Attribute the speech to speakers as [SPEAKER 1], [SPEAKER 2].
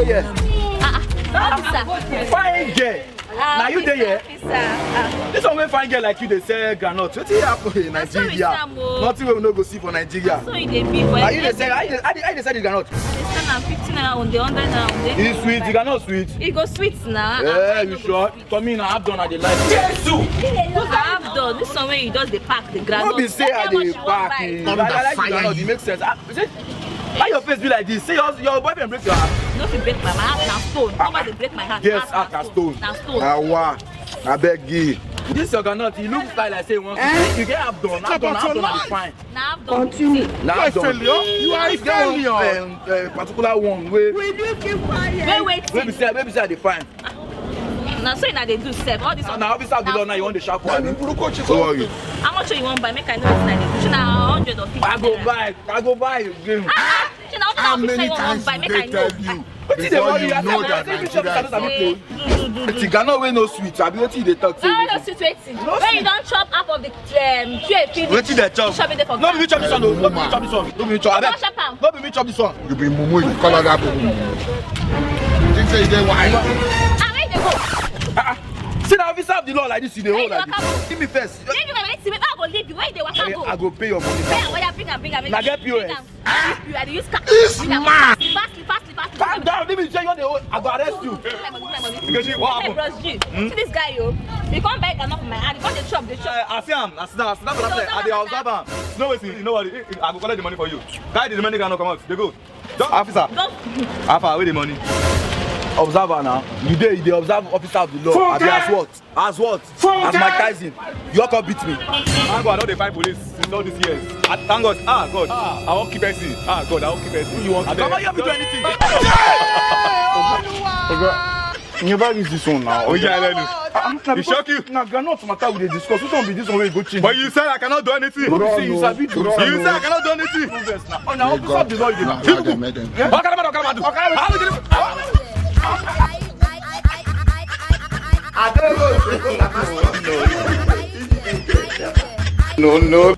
[SPEAKER 1] there yet?
[SPEAKER 2] Officer.
[SPEAKER 1] Fine girl. Now you there yet?
[SPEAKER 2] Officer.
[SPEAKER 1] This one wey fine girl like you they say granite. Wetin happen in Nigeria? Nothing we no go see for Nigeria.
[SPEAKER 2] So you dey be for.
[SPEAKER 1] Are you they say? I they say the granite?
[SPEAKER 2] They sell am 15 naira on the 100 naira on the.
[SPEAKER 1] It's sweet. The granite sweet.
[SPEAKER 2] It go sweet now.
[SPEAKER 1] Yeah, you sure? For me, now I've done at the life. Jesus!
[SPEAKER 2] I've done this one where you just dey pack the ground.
[SPEAKER 1] No be say I dey pack. I like the granite. It makes sense. Why your face be like this? Say your boyfriend break your heart.
[SPEAKER 2] No fit break my heart na stone. Nobody break my heart.
[SPEAKER 1] Yes, heart na stone.
[SPEAKER 2] Na stone.
[SPEAKER 1] Awa, I beg you. This your granite, he looks like say one. You get half done. Half done is fine.
[SPEAKER 2] Na I've done.
[SPEAKER 1] Now I've done.
[SPEAKER 3] You are a failure.
[SPEAKER 1] Particular one where
[SPEAKER 2] Wait.
[SPEAKER 1] maybe say I dey fine.
[SPEAKER 2] Na so na dey do sef. All this.
[SPEAKER 1] Now officer of the law now you want the sharp one.
[SPEAKER 3] So are you?
[SPEAKER 2] How much you want buy? Make I know wetin I dey do. Na 100 or 50.
[SPEAKER 1] I go buy again.
[SPEAKER 3] How many times did they tell you before you know that Nigeria is not close?
[SPEAKER 1] The granite wey no sweet. Abi wetin you dey talk say?
[SPEAKER 2] No sweet waiting. When you don chop half of the tray finish.
[SPEAKER 1] Wetin dey chop?
[SPEAKER 2] Chop it there for.
[SPEAKER 1] No be me chop this one o. No be me chop this one. No be me chop.
[SPEAKER 2] Don't chop am.
[SPEAKER 1] No be me chop this one.
[SPEAKER 3] You be mumu, you call that mumu. You think say you dey wise?
[SPEAKER 2] Ah, where you dey go?
[SPEAKER 1] See the officer of the law like this, you dey hold like
[SPEAKER 2] Waka
[SPEAKER 1] this. Give me first.
[SPEAKER 2] Leave you my next I go leave you. Where you dey waka go?
[SPEAKER 1] I go pay your money.
[SPEAKER 2] Bring am.
[SPEAKER 1] Na get POS.
[SPEAKER 2] I dey use car.
[SPEAKER 3] This man!
[SPEAKER 2] Fast.
[SPEAKER 1] Calm down. Let me say you want the hold. I go arrest you. Nkechi, what happened?
[SPEAKER 2] See this guy, yo. You can't buy enough for my hand. You can't chop.
[SPEAKER 1] I see him. I sit down. I dey observe am. No wait, you know what? I go collect the money for you. Guy, the money cannot come out. They go. Officer. Alpha, where the money? Observer now. You dey observe officer of the law. As what? As Mike Tyson. You all come beat me. Thank God, I know they fight police since all these years. Thank God. God. I won't keep person. God, I won't keep person. You want to? Come on, you have to do anything.
[SPEAKER 3] You never use this one now.
[SPEAKER 1] Oh yeah, I learn it.
[SPEAKER 3] It shock you?
[SPEAKER 1] Now, granite matter we dey discuss. Which one be this one where you go change?
[SPEAKER 3] But you said I cannot do anything.
[SPEAKER 1] You sabi do.
[SPEAKER 3] You said I cannot do anything.
[SPEAKER 1] Now, officer of the law, you dey.
[SPEAKER 3] No.